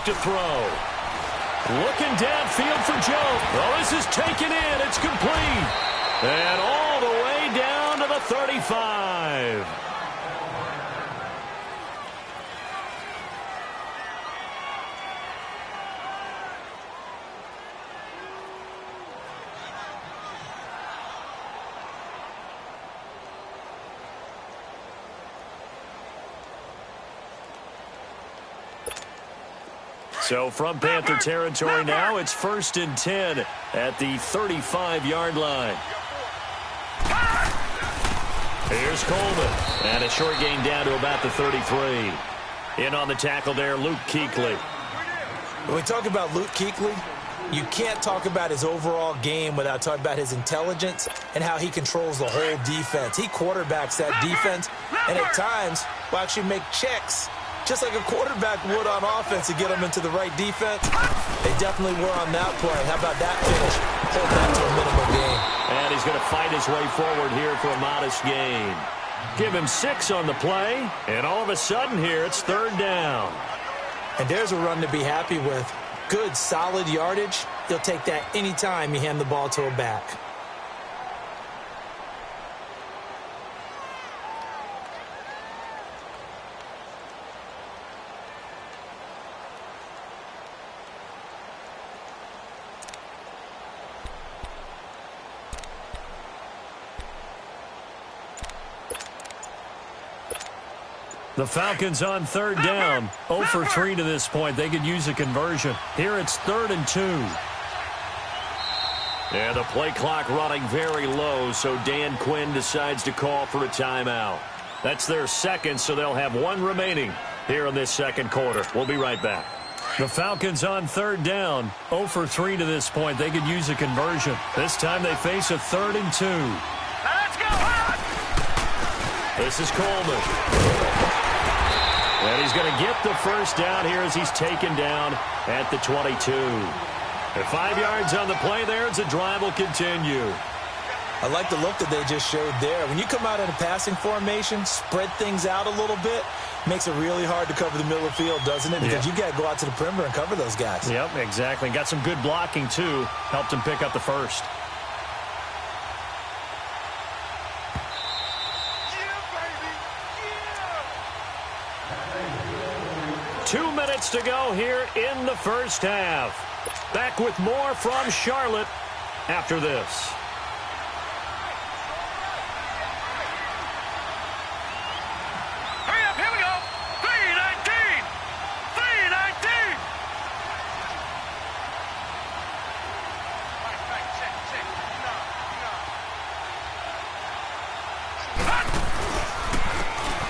to throw. Looking downfield for Joe. Well, this is taken in. It's complete. And all the way down to the 35. So from Panther territory now, it's 1st and 10 at the 35-yard line. Here's Coleman. And a short gain down to about the 33. In on the tackle there, Luke Kuechly. When we talk about Luke Kuechly, you can't talk about his overall game without talking about his intelligence and how he controls the whole defense. He quarterbacks that defense, and at times will actually make checks just like a quarterback would on offense to get them into the right defense. They definitely were on that play. How about that finish? Hold that to a minimal gain. And he's going to fight his way forward here for a modest gain. Give him 6 on the play, and all of a sudden here it's 3rd down. And there's a run to be happy with. Good, solid yardage. You'll take that anytime you hand the ball to a back. The Falcons on 3rd down. 0 for 3 to this point. They could use a conversion. Here it's 3rd and 2. And the play clock running very low, so Dan Quinn decides to call for a timeout. That's their second, so they'll have 1 remaining here in this second quarter. We'll be right back. The Falcons on 3rd down. 0 for 3 to this point. They could use a conversion. This time they face a 3rd and 2. Let's go! This is Coleman. And he's going to get the first down here as he's taken down at the 22. And 5 yards on the play there as the drive will continue. I like the look that they just showed there. When you come out in a passing formation, spread things out a little bit, makes it really hard to cover the middle of the field, doesn't it? Because you got to go out to the perimeter and cover those guys. Yep, exactly. Got some good blocking, too. Helped him pick up the first. 2 minutes to go here in the first half. Back with more from Charlotte after this. Hurry up, here we go. 3:19. 3:19.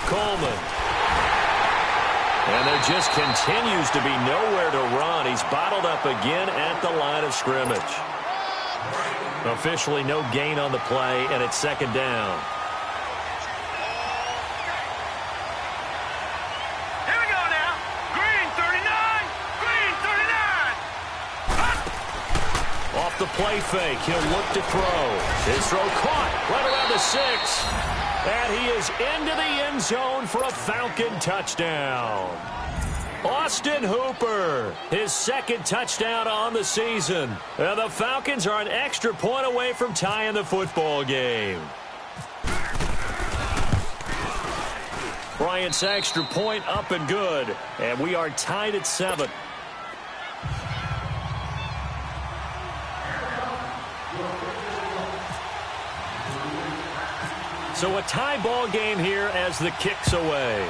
Coleman. And there just continues to be nowhere to run. He's bottled up again at the line of scrimmage. Officially no gain on the play, and it's 2nd down. Here we go now. Green 39. Green 39. Off the play fake, he'll look to throw. His throw caught right around the 6. And he is into the end zone for a Falcon touchdown. Austin Hooper, his 2nd touchdown on the season. And the Falcons are an extra point away from tying the football game. Bryant's extra point up and good. And we are tied at 7. So a tie ball game here as the kick's away.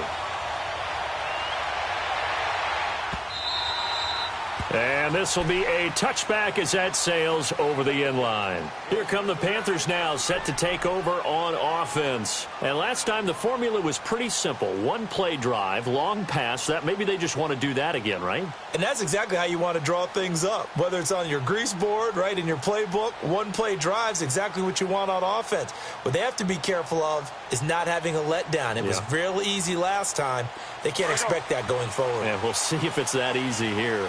And this will be a touchback as that sails over the end line. Here come the Panthers now, set to take over on offense. And last time the formula was pretty simple. 1 play drive, long pass. That maybe they just want to do that again, right? And that's exactly how you want to draw things up. Whether it's on your grease board, right, in your playbook, 1 play drive is exactly what you want on offense. What they have to be careful of is not having a letdown. It was real easy last time. They can't expect that going forward. And we'll see if it's that easy here.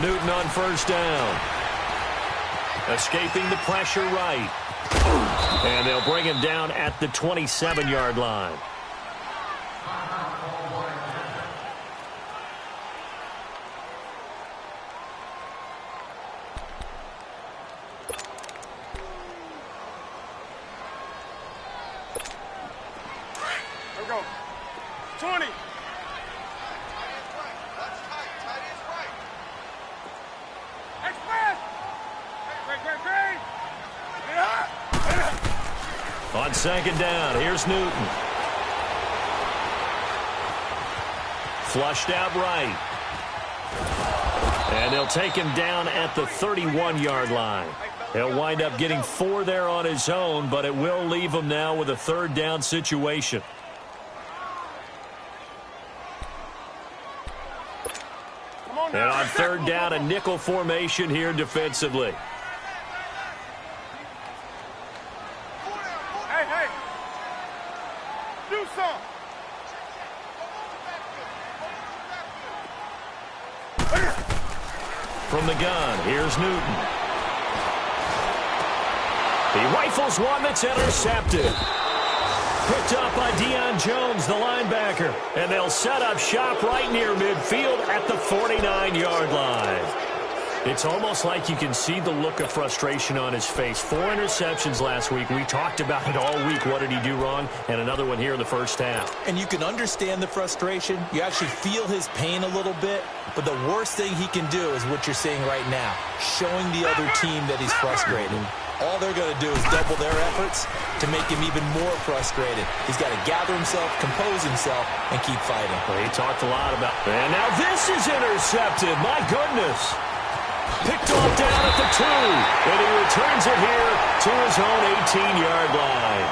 Newton on first down. Escaping the pressure right. And they'll bring him down at the 27-yard line. Here we go. 20. On second down, here's Newton. Flushed out right. And they'll take him down at the 31-yard line. He'll wind up getting 4 there on his own, but it will leave him now with a third down situation. And on third down, a nickel formation here defensively. Hey. Do something. From the gun, here's Newton. He rifles one that's intercepted. Picked up by Deion Jones, the linebacker. And they'll set up shop right near midfield at the 49-yard line. It's almost like you can see the look of frustration on his face. 4 interceptions last week. We talked about it all week. What did he do wrong? And another one here in the first half. And you can understand the frustration. You actually feel his pain a little bit. But the worst thing he can do is what you're seeing right now, showing the other team that he's frustrated. All they're going to do is double their efforts to make him even more frustrated. He's got to gather himself, compose himself, and keep fighting. Well, he talked a lot about... And now this is intercepted. My goodness. Picked off down at the 2. And he returns it here to his own 18-yard line.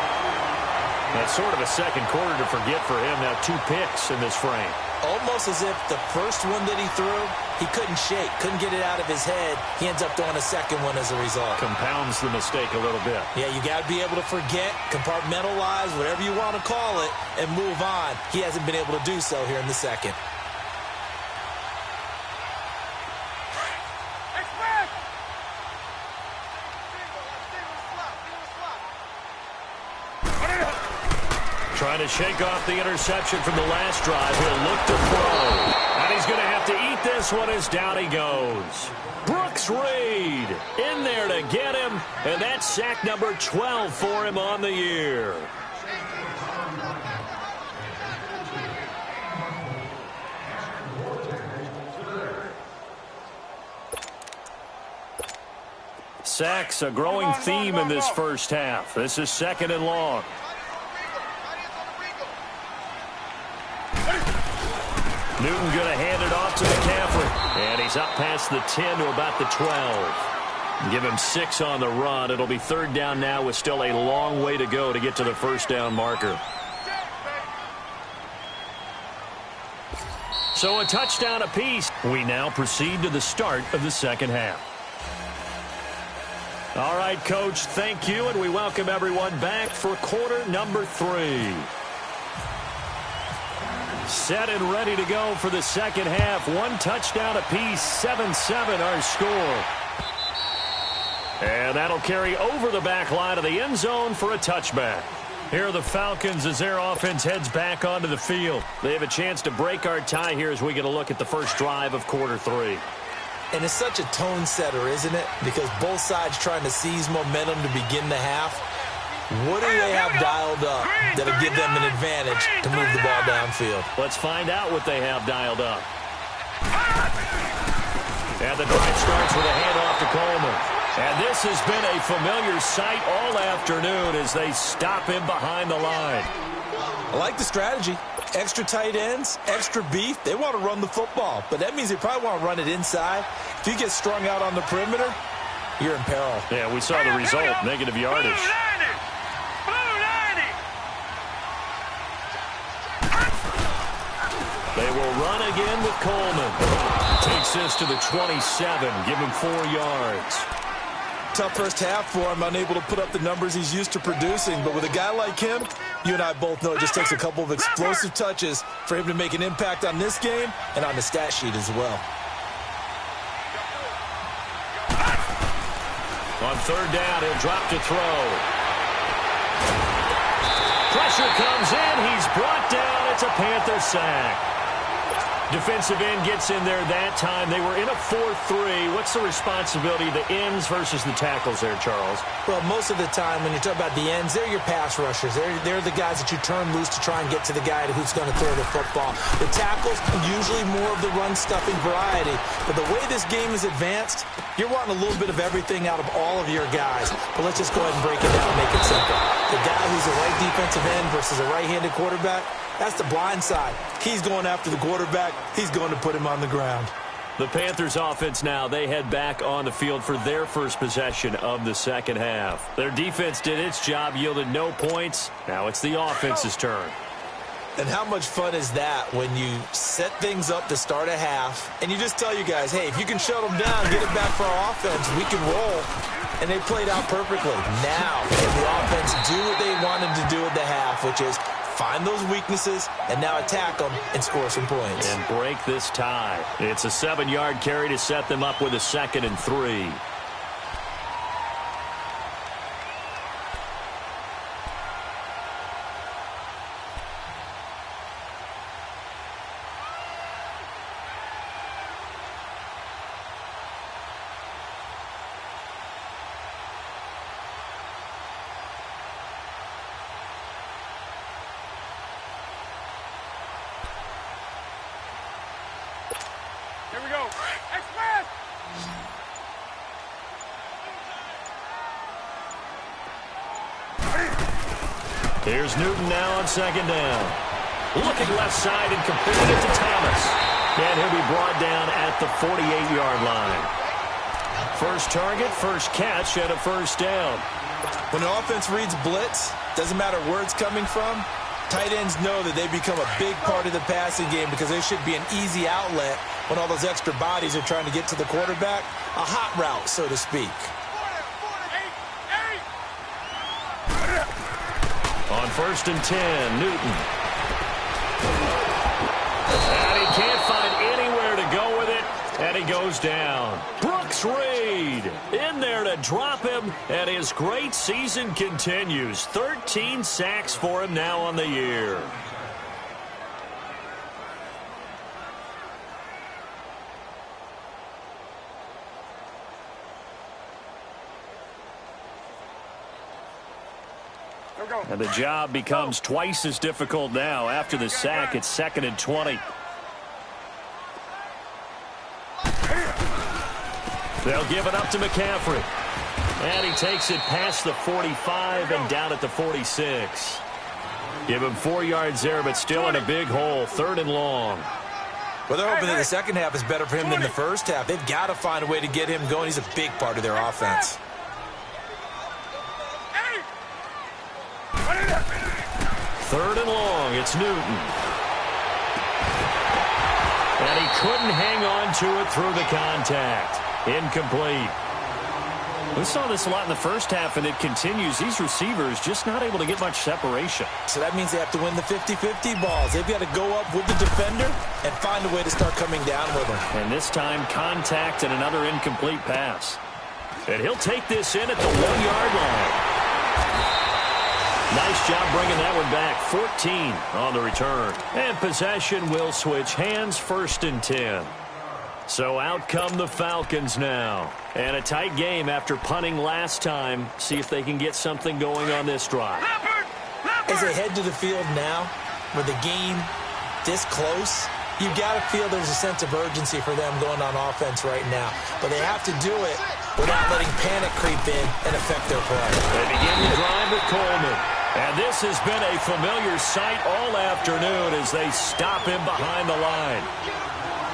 That's sort of a second quarter to forget for him. Now 2 picks in this frame. Almost as if the first one that he threw, he couldn't shake, couldn't get it out of his head. He ends up throwing a second one as a result. Compounds the mistake a little bit. Yeah, you got to be able to forget, compartmentalize, whatever you want to call it, and move on. He hasn't been able to do so here in the second. Trying to shake off the interception from the last drive. He'll look to throw. And he's going to have to eat this one as down he goes. Brooks Reed in there to get him. And that's sack number 12 for him on the year. Sacks a growing theme in this first half. This is second and long. Newton going to hand it off to McCaffrey. And he's up past the 10 to about the 12. Give him 6 on the run. It'll be third down now with still a long way to go to get to the first down marker. So a touchdown apiece. We now proceed to the start of the second half. All right, Coach, thank you, and we welcome everyone back for quarter number 3. Set and ready to go for the second half. 1 touchdown apiece, 7-7 our score. And that'll carry over the back line of the end zone for a touchback. Here are the Falcons as their offense heads back onto the field. They have a chance to break our tie here as we get a look at the first drive of quarter 3. And it's such a tone setter, isn't it? Because both sides trying to seize momentum to begin the half. What do they have dialed up that'll give them an advantage to move the ball downfield? Let's find out what they have dialed up. And the drive starts with a handoff to Coleman. And this has been a familiar sight all afternoon as they stop him behind the line. I like the strategy. Extra tight ends, extra beef. They want to run the football, but that means they probably want to run it inside. If you get strung out on the perimeter, you're in peril. Yeah, we saw the result, negative yardage. They will run again with Coleman. Takes this to the 27. Give him 4 yards. Tough first half for him, unable to put up the numbers he's used to producing. But with a guy like him, you and I both know it just takes a couple of explosive touches for him to make an impact on this game and on the stat sheet as well. On third down, he'll drop to throw. Pressure comes in. He's brought down. It's a Panther sack. Defensive end gets in there that time. They were in a 4-3. What's the responsibility of the ends versus the tackles there, Charles? Well, most of the time when you talk about the ends, they're your pass rushers. They're the guys that you turn loose to try and get to the guy who's going to throw the football. The tackles, usually more of the run-stuffing variety. But the way this game is advanced, you're wanting a little bit of everything out of all of your guys. But let's just go ahead and break it down and make it simple. The guy who's a right defensive end versus a right-handed quarterback, that's the blind side. He's going after the quarterback. He's going to put him on the ground. The Panthers offense now, they head back on the field for their first possession of the second half. Their defense did its job, yielded no points. Now it's the offense's turn. And how much fun is that when you set things up to start a half and you just tell you guys, hey, if you can shut them down, get it back for our offense, we can roll. And they played out perfectly. Now, can the offense do what they wanted to do at the half, which is find those weaknesses and now attack them and score some points. And break this tie. It's a 7-yard carry to set them up with a 2nd and 3. Here we go. Express! Here's Newton now on 2nd down. Looking left side and completing it to Thomas. And he'll be brought down at the 48-yard line. First target, first catch, and a first down. When the offense reads blitz, doesn't matter where it's coming from, tight ends know that they become a big part of the passing game because there should be an easy outlet when all those extra bodies are trying to get to the quarterback. A hot route, so to speak. On 1st and 10, Newton. And he can't find anywhere to go with it, and he goes down. Brooks Reed in there to drop him, and his great season continues. 13 sacks for him now on the year. And the job becomes twice as difficult now. After the sack, it's 2nd and 20. They'll give it up to McCaffrey. And he takes it past the 45 and down at the 46. Give him 4 yards there, but still in a big hole. 3rd and long. Well, they're hoping that the second half is better for him than the first half. They've got to find a way to get him going. He's a big part of their offense. 3rd and long, it's Newton. And he couldn't hang on to it through the contact. Incomplete. We saw this a lot in the first half, and it continues. These receivers just not able to get much separation. So that means they have to win the 50-50 balls. They've got to go up with the defender and find a way to start coming down with them. And this time, contact and another incomplete pass. And he'll take this in at the 1-yard line. Nice job bringing that one back. 14 on the return. And possession will switch hands. 1st and 10. So out come the Falcons now. And a tight game after punting last time. See if they can get something going on this drive. As they head to the field now, with the game this close, you've got to feel there's a sense of urgency for them going on offense right now. But they have to do it without letting panic creep in and affect their play. They begin the drive with Coleman. And this has been a familiar sight all afternoon as they stop him behind the line.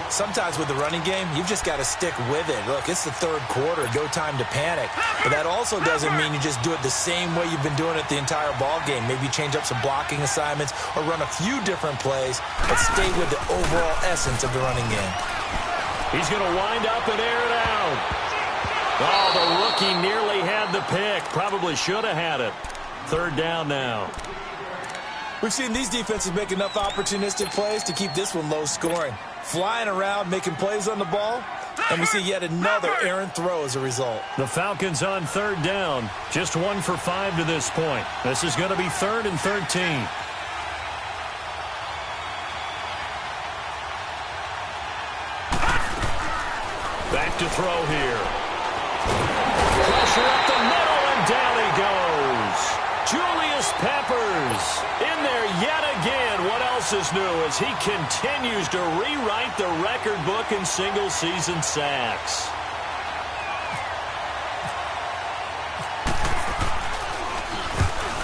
Sometimes with the running game, you've just got to stick with it. Look, it's the 3rd quarter, no time to panic. But that also doesn't mean you just do it the same way you've been doing it the entire ball game. Maybe change up some blocking assignments or run a few different plays, but stay with the overall essence of the running game. He's going to wind up and air it out. Oh, the rookie nearly had the pick. Probably should have had it. 3rd down now. We've seen these defenses make enough opportunistic plays to keep this one low scoring. Flying around, making plays on the ball, And we see yet another errant throw as a result. The Falcons on third down. Just 1 for 5 to this point. This is going to be 3rd and 13. Back to throw here. Pressure up the middle, and down he goes. Julius Peppers in there yet again. What else is new as he continues to rewrite the record book in single-season sacks.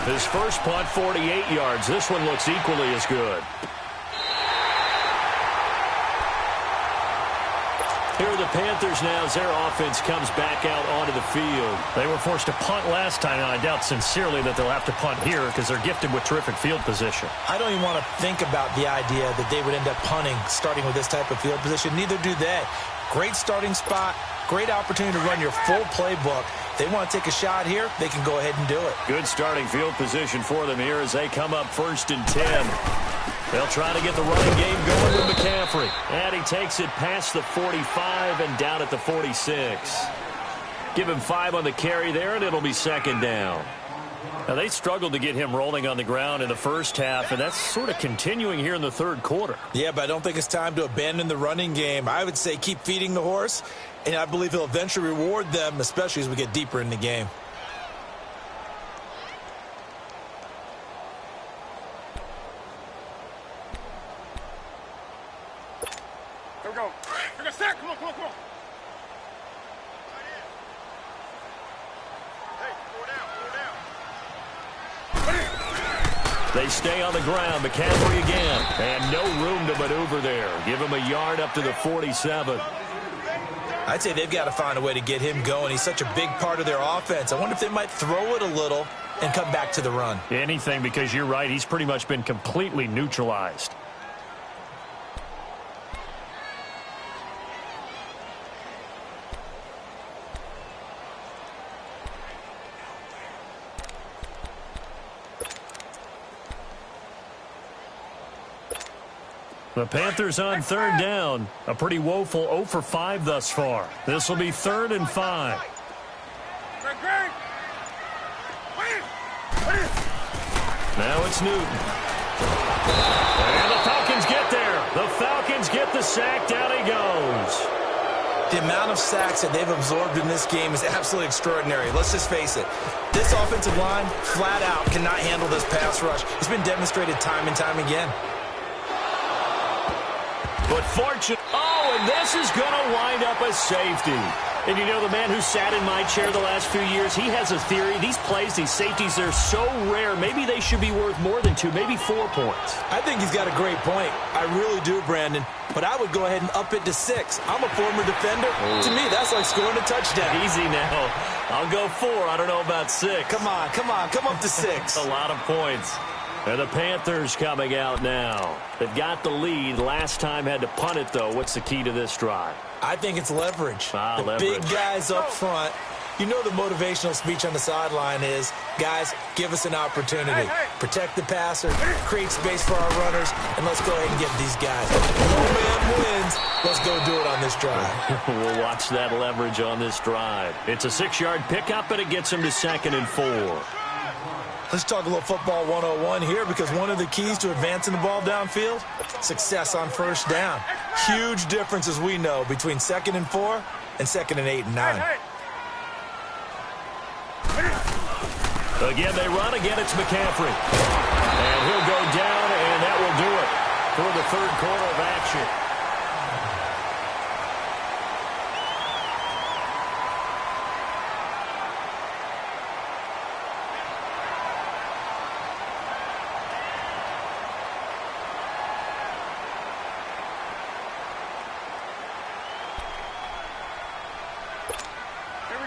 His first punt, 48 yards. This one looks equally as good. Here are the Panthers now as their offense comes back out onto the field. They were forced to punt last time, and I doubt sincerely that they'll have to punt here because they're gifted with terrific field position. I don't even want to think about the idea that they would end up punting starting with this type of field position. Neither do they. Great starting spot, great opportunity to run your full playbook. They want to take a shot here, they can go ahead and do it. Good starting field position for them here as they come up 1st and 10. They'll try to get the running game going with McCaffrey. And he takes it past the 45 and down at the 46. Give him 5 on the carry there, and it'll be 2nd down. Now, they struggled to get him rolling on the ground in the first half, and that's sort of continuing here in the 3rd quarter. Yeah, but I don't think it's time to abandon the running game. I would say keep feeding the horse, and I believe he'll eventually reward them, especially as we get deeper in the game. Here we go. Here we go, sack. Come on, come on, come on. Hey, 4 down, 4 down. They stay on the ground. McCaffrey again. And no room to maneuver there. Give him a yard up to the 47. I'd say they've got to find a way to get him going. He's such a big part of their offense. I wonder if they might throw it a little and come back to the run. Anything, because you're right. He's pretty much been completely neutralized. The Panthers on 3rd down. A pretty woeful 0 for 5 thus far. This will be 3rd and 5. Now it's Newton. And the Falcons get there. The Falcons get the sack. Down he goes. The amount of sacks that they've absorbed in this game is absolutely extraordinary. Let's just face it. This offensive line, flat out, cannot handle this pass rush. It's been demonstrated time and time again. But and this is going to wind up a safety. And you know, the man who sat in my chair the last few years, he has a theory. These plays, these safeties, they're so rare. Maybe they should be worth more than 2, maybe 4 points. I think he's got a great point. I really do, Brandon. But I would go ahead and up it to 6. I'm a former defender. To me, that's like scoring a touchdown. Easy now. I'll go 4. I don't know about 6. Come on. Come up to 6. A lot of points. And the Panthers coming out now. They've got the lead. Last time had to punt it, though. What's the key to this drive? I think it's leverage. Leverage. Big guys up front. You know the motivational speech on the sideline is, guys, give us an opportunity. Protect the passer, create space for our runners, and let's go ahead and get these guys. No man wins. Let's go do it on this drive. We'll watch that leverage on this drive. It's a 6-yard pickup, and it gets them to 2nd and 4. Let's talk a little football 101 here, because one of the keys to advancing the ball downfield, success on first down. Huge difference, as we know, between 2nd and 4 and 2nd and 8 and 9. Again, they run. Again, it's McCaffrey. And he'll go down, and that will do it for the 3rd quarter of action.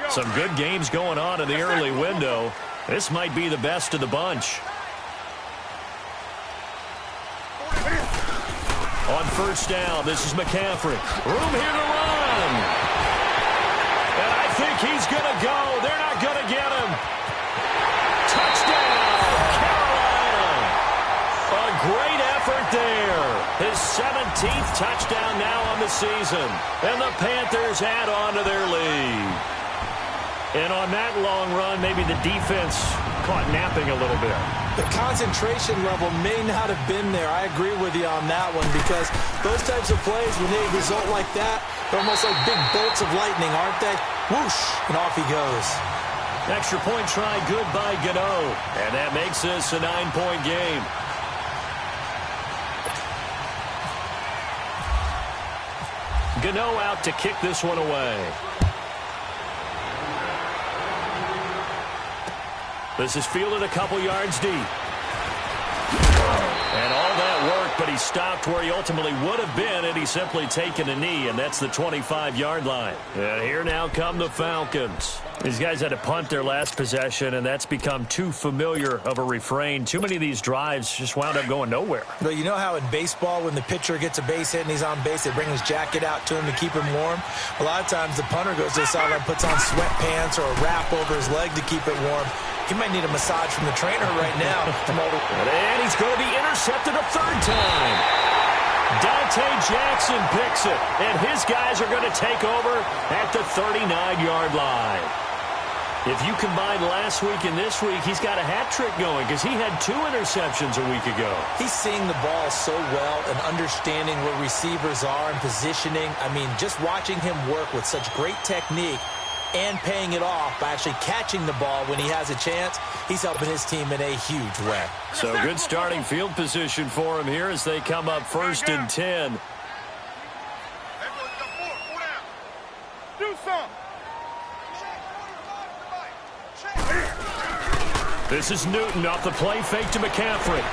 Some good games going on in the early window. This might be the best of the bunch. On first down, this is McCaffrey. Room here to run. And I think he's going to go. They're not going to get him. Touchdown, Carolina. A great effort there. His 17th touchdown now on the season. And the Panthers add on to their lead. And on that long run, maybe the defense caught napping a little bit. The concentration level may not have been there. I agree with you on that one because those types of plays, when they result like that, they're almost like big bolts of lightning, aren't they? Whoosh, and off he goes. Extra point try good by Gano. And that makes this a 9-point game. Gano out to kick this one away. This is fielded a couple yards deep. And all that work, but he stopped where he ultimately would have been had he simply taken a knee, and that's the 25-yard line. And here now come the Falcons. These guys had to punt their last possession, and that's become too familiar of a refrain. Too many of these drives just wound up going nowhere. But you know how in baseball, when the pitcher gets a base hit and he's on base, they bring his jacket out to him to keep him warm? A lot of times the punter goes to the sideline, puts on sweatpants or a wrap over his leg to keep it warm. He might need a massage from the trainer right now. And he's going to be intercepted a third time. Dante Jackson picks it, and his guys are going to take over at the 39-yard line. If you combine last week and this week, he's got a hat trick going because he had 2 interceptions a week ago. He's seeing the ball so well and understanding where receivers are and positioning. I mean, just watching him work with such great technique and paying it off by actually catching the ball when he has a chance, he's helping his team in a huge way. So good starting field position for him here as they come up 1st and 10. Do something. This is Newton off the play fake to McCaffrey.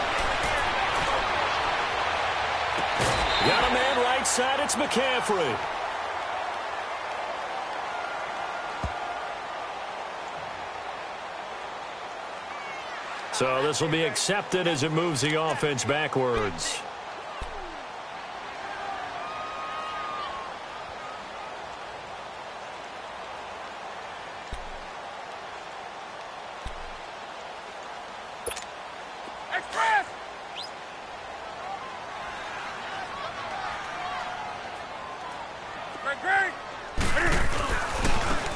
Got a man right side, it's McCaffrey. So this will be accepted as it moves the offense backwards.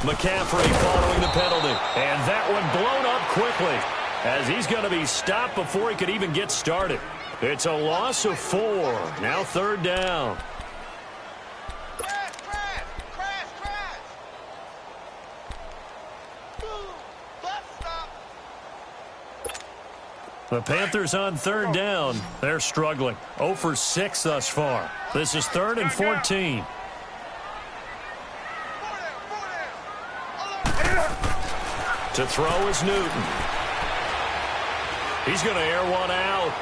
McCaffrey following the penalty. And that one blown up quickly as he's going to be stopped before he could even get started. It's a loss of 4. Now 3rd down. The Panthers on 3rd down. They're struggling. 0 for 6 thus far. This is 3rd and 14. To throw is Newton. He's going to air one out.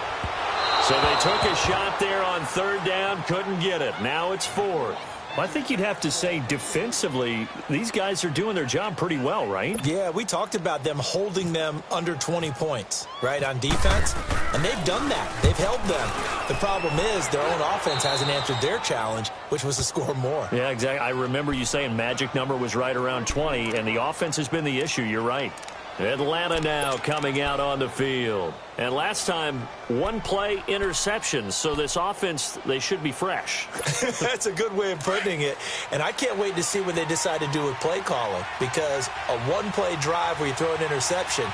So they took a shot there on 3rd down, couldn't get it. Now it's 4th. Well, I think you'd have to say defensively, these guys are doing their job pretty well, right? Yeah, we talked about them holding them under 20 points, right, on defense. And they've done that. They've held them. The problem is their own offense hasn't answered their challenge, which was to score more. Yeah, exactly. I remember you saying magic number was right around 20, and the offense has been the issue. You're right. Atlanta now coming out on the field. And last time, 1 play interceptions. So this offense, they should be fresh. That's a good way of putting it. And I can't wait to see what they decide to do with play calling. Because a 1-play drive where you throw an interception,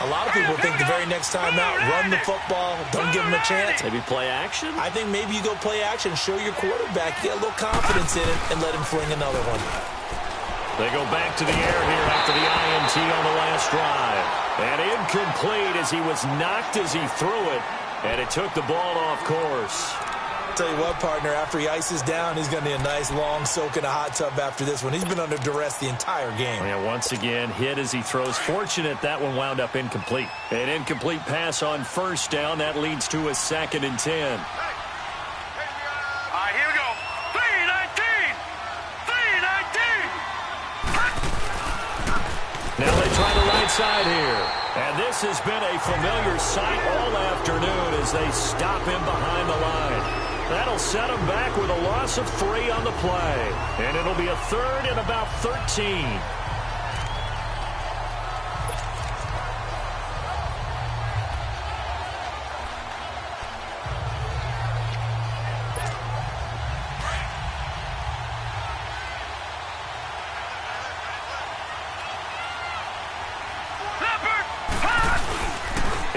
a lot of people think the very next time out, run the football, don't give them a chance. Maybe play action? I think maybe you go play action, show your quarterback, get a little confidence in it, and let him fling another one. They go back to the air here after the INT on the last drive. And incomplete as he was knocked as he threw it. And it took the ball off course. Tell you what, partner, after he ices down, he's going to need a nice long soak in a hot tub after this one. He's been under duress the entire game. Yeah, once again, hit as he throws. Fortunate that one wound up incomplete. An incomplete pass on 1st down. That leads to a 2nd and 10. Here we go. 3-19. 3-19. Now they try the right side here. And this has been a familiar sight all afternoon as they stop him behind the line. That'll set him back with a loss of 3 on the play. And it'll be a 3rd and about 13.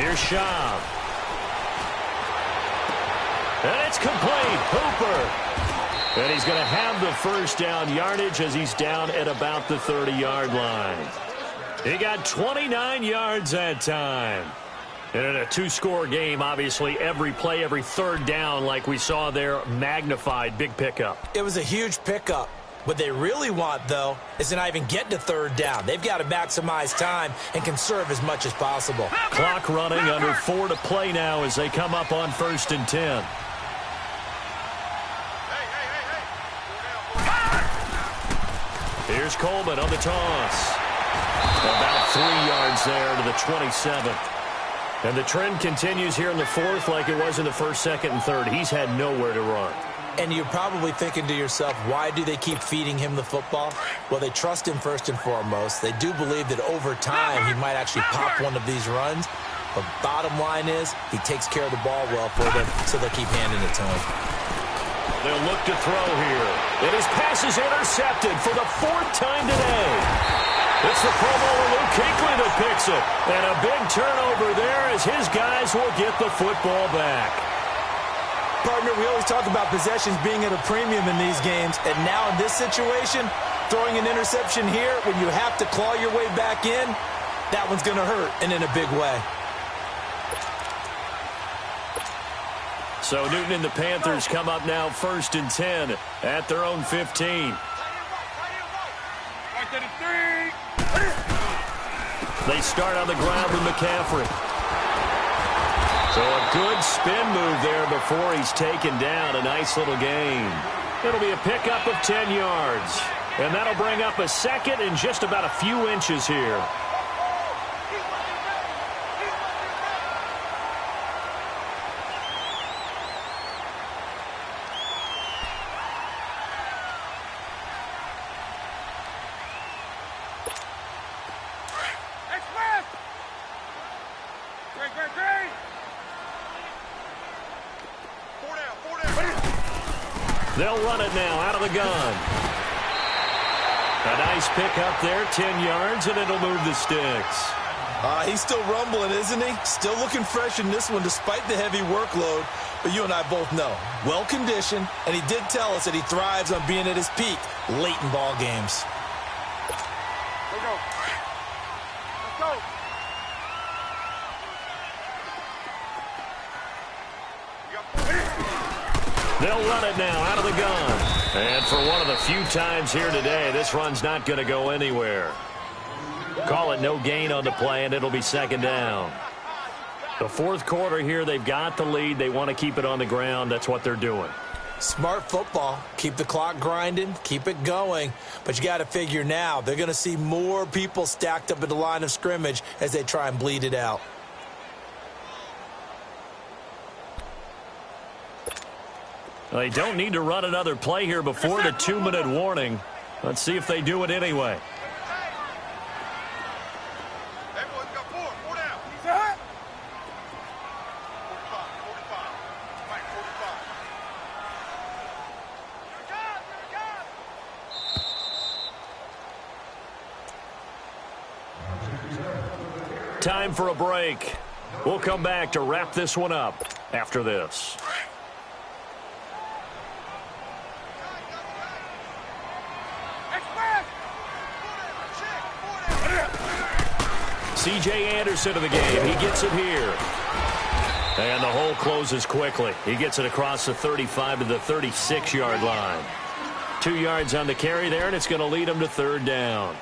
Here's Schaub. And it's complete. Hooper. And he's going to have the first down yardage as he's down at about the 30-yard line. He got 29 yards that time. And in a two-score game, obviously, every play, every third down, like we saw there, magnified. Big pickup. It was a huge pickup. What they really want, though, is to not even get to third down. They've got to maximize time and conserve as much as possible. Clock running, under 4 to play now as they come up on 1st and 10. Here's Coleman on the toss. About 3 yards there to the 27. And the trend continues here in the fourth like it was in the first, second, and third. He's had nowhere to run. And you're probably thinking to yourself, why do they keep feeding him the football? Well, they trust him first and foremost. They do believe that over time he might actually pop one of these runs. But bottom line is he takes care of the ball well for them, so they'll keep handing it to him. They'll look to throw here. And his pass is intercepted for the 4th time today. It's the Pro Bowler Luke Kuechly that picks it. And a big turnover there as his guys will get the football back. Partner, we always talk about possessions being at a premium in these games. And now in this situation, throwing an interception here when you have to claw your way back in, that one's going to hurt, and in a big way. So Newton and the Panthers come up now 1st and 10 at their own 15. They start on the ground with McCaffrey. So a good spin move there before he's taken down. A nice little gain. It'll be a pickup of 10 yards. And that'll bring up a second and just about a few inches here. They'll run it now out of the gun. A nice pickup there, 10 yards, and it'll move the sticks. He's still rumbling, isn't he? Still looking fresh in this one despite the heavy workload. But you and I both know, well-conditioned, and he did tell us that he thrives on being at his peak late in ball games. Let's go. Let's go. They'll run it now out of the gun. And for one of the few times here today, this run's not going to go anywhere. Call it no gain on the play, and it'll be 2nd down. The 4th quarter here, they've got the lead. They want to keep it on the ground. That's what they're doing. Smart football. Keep the clock grinding. Keep it going. But you got to figure now, they're going to see more people stacked up at the line of scrimmage as they try and bleed it out. They don't need to run another play here before the 2-minute warning. Let's see if they do it anyway. Everyone's got 4 down. 45. Time for a break. We'll come back to wrap this one up after this. C.J. Anderson of the game. He gets it here. And the hole closes quickly. He gets it across the 35 to the 36-yard line. 2 yards on the carry there, and it's going to lead him to 3rd down.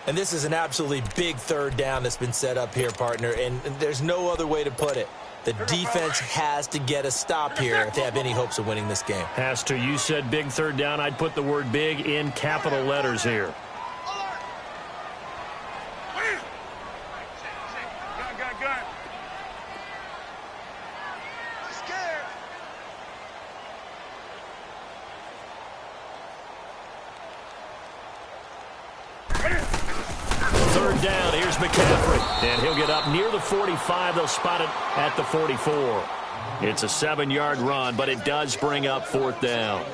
And this is an absolutely big 3rd down that's been set up here, partner, and there's no other way to put it. The defense has to get a stop here if they have any hopes of winning this game. Has to. You said big 3rd down. I'd put the word big in capital letters here. Gun. Scared. 3rd down. Here's McCaffrey. And he'll get up near the 45. They'll spot it at the 44. It's a 7-yard run, but it does bring up 4th down.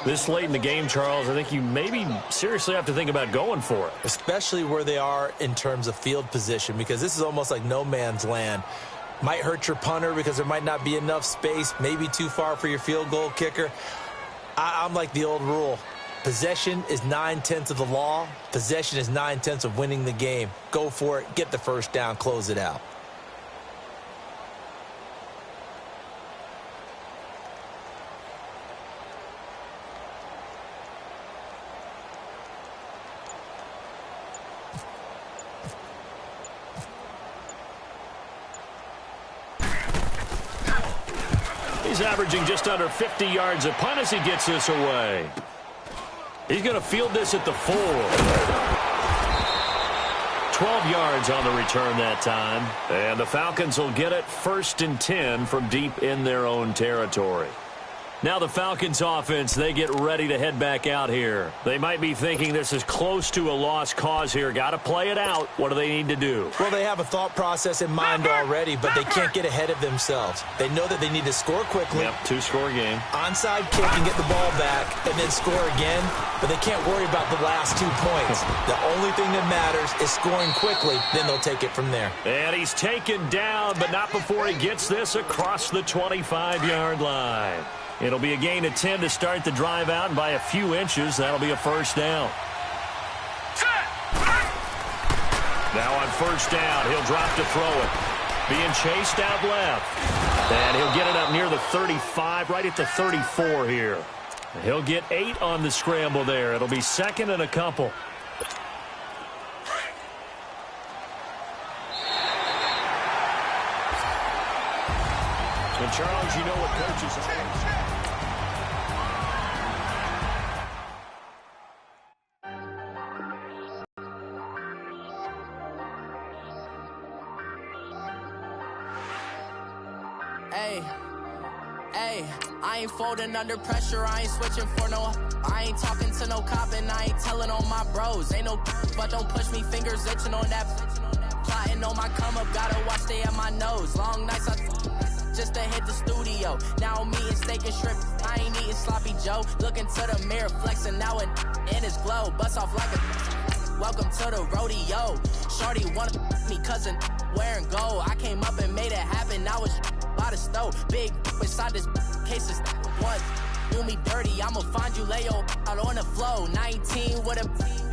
This late in the game, Charles, I think you maybe seriously have to think about going for it. Especially where they are in terms of field position, because this is almost like no man's land. Might hurt your punter because there might not be enough space, maybe too far for your field goal kicker. I'm like the old rule. Possession is 9/10 of the law. Possession is 9/10 of winning the game. Go for it. Get the first down. Close it out. He's averaging just under 50 yards a punt as he gets this away. He's going to field this at the 4. 12 yards on the return that time. And the Falcons will get it 1st and 10 from deep in their own territory. Now the Falcons offense, they get ready to head back out here. They might be thinking this is close to a lost cause here. Got to play it out. What do they need to do? Well, they have a thought process in mind already, but they can't get ahead of themselves. They know that they need to score quickly. Yep, 2-score game. Onside kick and get the ball back and then score again, but they can't worry about the last 2 points. The only thing that matters is scoring quickly, then they'll take it from there. And he's taken down, but not before he gets this across the 25-yard line. It'll be a gain of 10 to start the drive out, and by a few inches, that'll be a first down. Now on first down, he'll drop to throw it. Being chased out left. And he'll get it up near the 35, right at the 34 here. He'll get 8 on the scramble there. It'll be 2nd and a couple. And Charles, you know what coaches are. Hey, I ain't folding under pressure, I ain't switching for no. I ain't talking to no cop and I ain't telling on my bros. Ain't no but don't push me, fingers itching on that. Plotting on my come up, gotta watch stay at my nose. Long nights I just to hit the studio. Now I'm eating steak and shrimp, I ain't eating sloppy Joe. Looking to the mirror, flexing now and in his glow. Bust off like a welcome to the rodeo. Shorty wanna me cousin wearing gold. I came up and made it happen, now it's by the stove. Big inside this case is one. Do me dirty, I'ma find you, lay your out on the floor. 19 with a